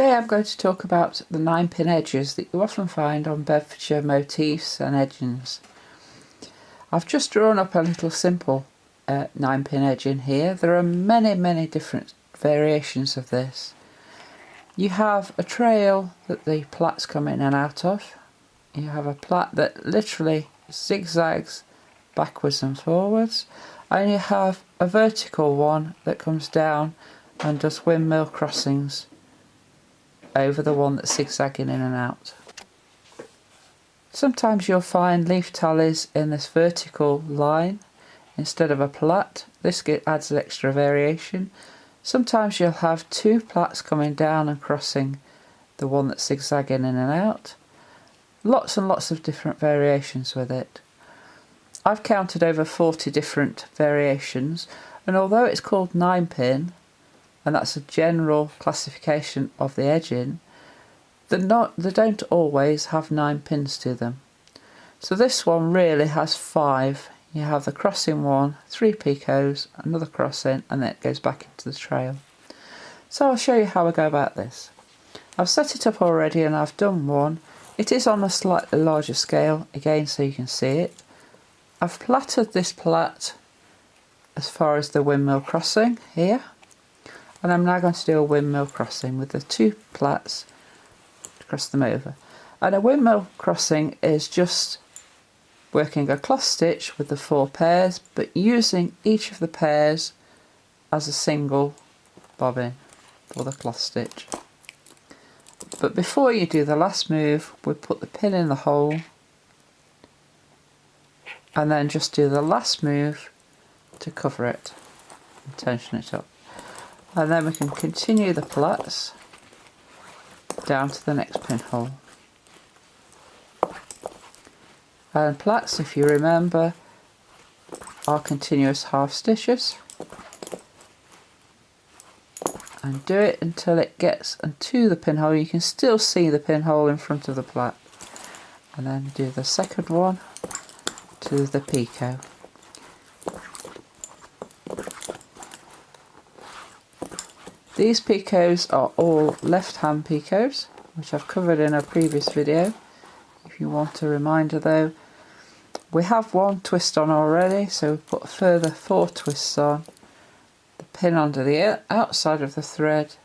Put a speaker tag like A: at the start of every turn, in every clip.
A: Today I'm going to talk about the 9-pin edges that you often find on Bedfordshire motifs and edgings. I've just drawn up a little simple 9-pin edging here. There are many different variations of this. You have a trail that the plaits come in and out of. You have a plait that literally zigzags backwards and forwards, and you have a vertical one that comes down and does windmill crossings over the one that's zigzagging in and out. Sometimes you'll find leaf tallies in this vertical line instead of a plait. This adds an extra variation. Sometimes you'll have 2 plaits coming down and crossing the one that's zigzagging in and out. Lots and lots of different variations with it. I've counted over 40 different variations, and although it's called 9-pin, and that's a general classification of the edging, they don't always have 9 pins to them. So this one really has 5. You have the crossing one, 3 picots, another crossing, and then it goes back into the trail. So I'll show you how I go about this. I've set it up already and I've done one. It is on a slightly larger scale, again so you can see it. I've plaited this plait as far as the windmill crossing here. And I'm now going to do a windmill crossing with the 2 plaits to cross them over. And a windmill crossing is just working a cloth stitch with the 4 pairs, but using each of the pairs as a single bobbin for the cloth stitch. But before you do the last move, we put the pin in the hole and then just do the last move to cover it and tension it up. And then we can continue the plaits down to the next pinhole. And plaits, if you remember, are continuous half stitches. And do it until it gets into the pinhole. You can still see the pinhole in front of the plait. And then do the second one to the picot. These picots are all left-hand picots, which I've covered in a previous video. If you want a reminder though, we have 1 twist on already, so we put a further 4 twists on. The pin under the outside of the thread,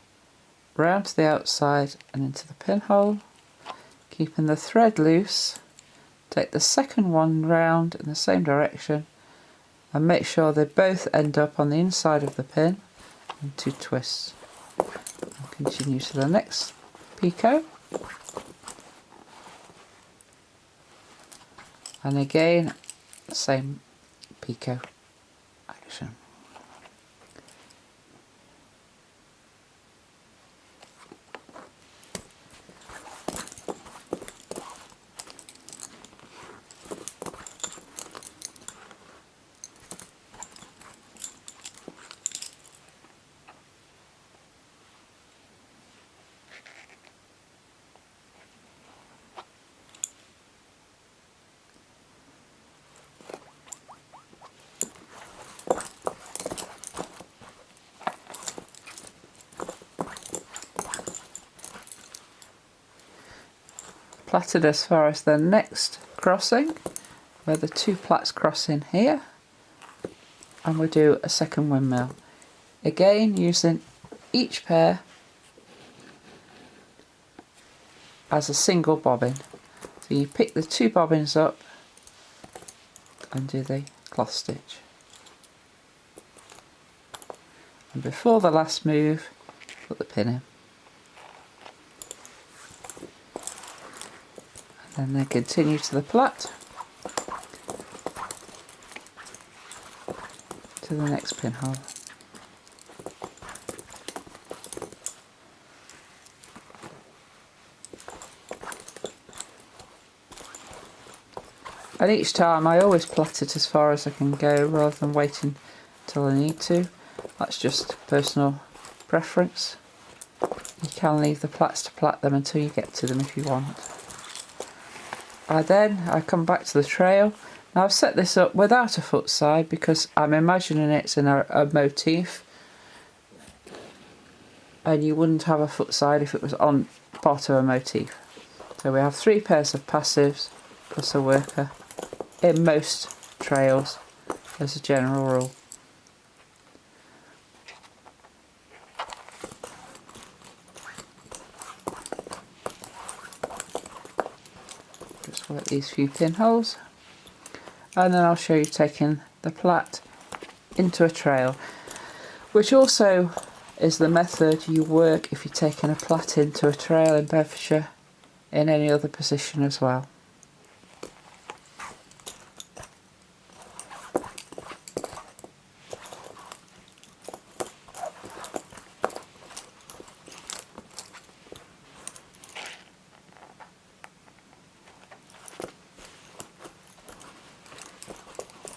A: round to the outside and into the pinhole, keeping the thread loose. Take the second one round in the same direction and make sure they both end up on the inside of the pin, and 2 twists. Continue to the next picot, and again same picot action. Plaited as far as the next crossing, where the 2 plaits cross in here, and we do a second windmill. Again using each pair as a single bobbin. So you pick the 2 bobbins up and do the cloth stitch. And before the last move, put the pin in. And then continue to the plait to the next pinhole. And each time I always plait it as far as I can go rather than waiting till I need to. That's just personal preference. You can leave the plaits to plait them until you get to them if you want. I come back to the trail. Now I've set this up without a foot side because I'm imagining it's in a motif, and you wouldn't have a foot side if it was on part of a motif. So we have 3 pairs of passives plus a worker in most trails as a general rule. Just work these few pinholes, and then I'll show you taking the plait into a trail, which also is the method you work if you're taking a plait into a trail in Bedfordshire in any other position as well.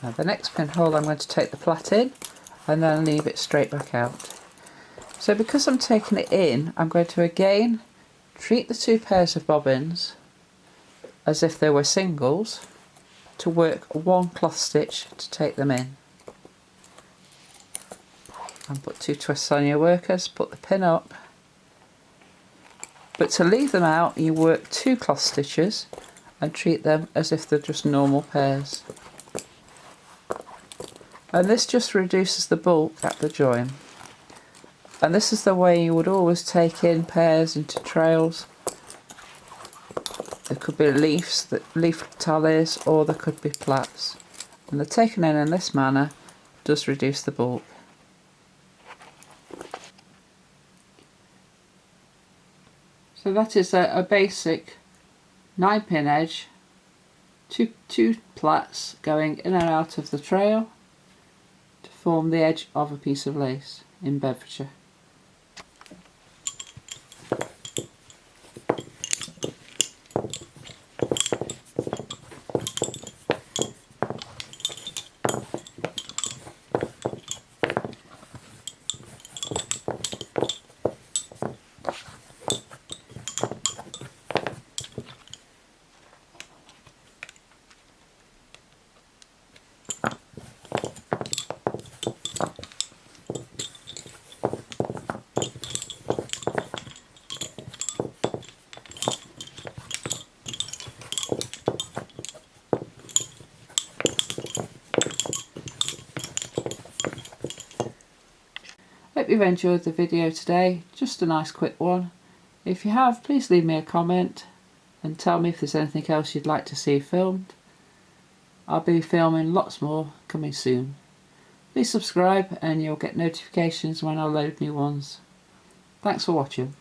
A: Now the next pinhole I'm going to take the plait in and then leave it straight back out. So because I'm taking it in, I'm going to again treat the 2 pairs of bobbins as if they were singles to work 1 cloth stitch to take them in. And put 2 twists on your workers, put the pin up. But to leave them out, you work 2 cloth stitches and treat them as if they're just normal pairs. And this just reduces the bulk at the join. And this is the way you would always take in pairs into trails. There could be leaf tallies, or there could be plaits. And the taken in this manner does reduce the bulk. So that is a basic 9-pin edge, two plaits going in and out of the trail to form the edge of a piece of lace in Bedfordshire. Hope you've enjoyed the video today, just a nice quick one. If you have, please leave me a comment and tell me if there's anything else you'd like to see filmed. I'll be filming lots more coming soon. Please subscribe and you'll get notifications when I load new ones. Thanks for watching.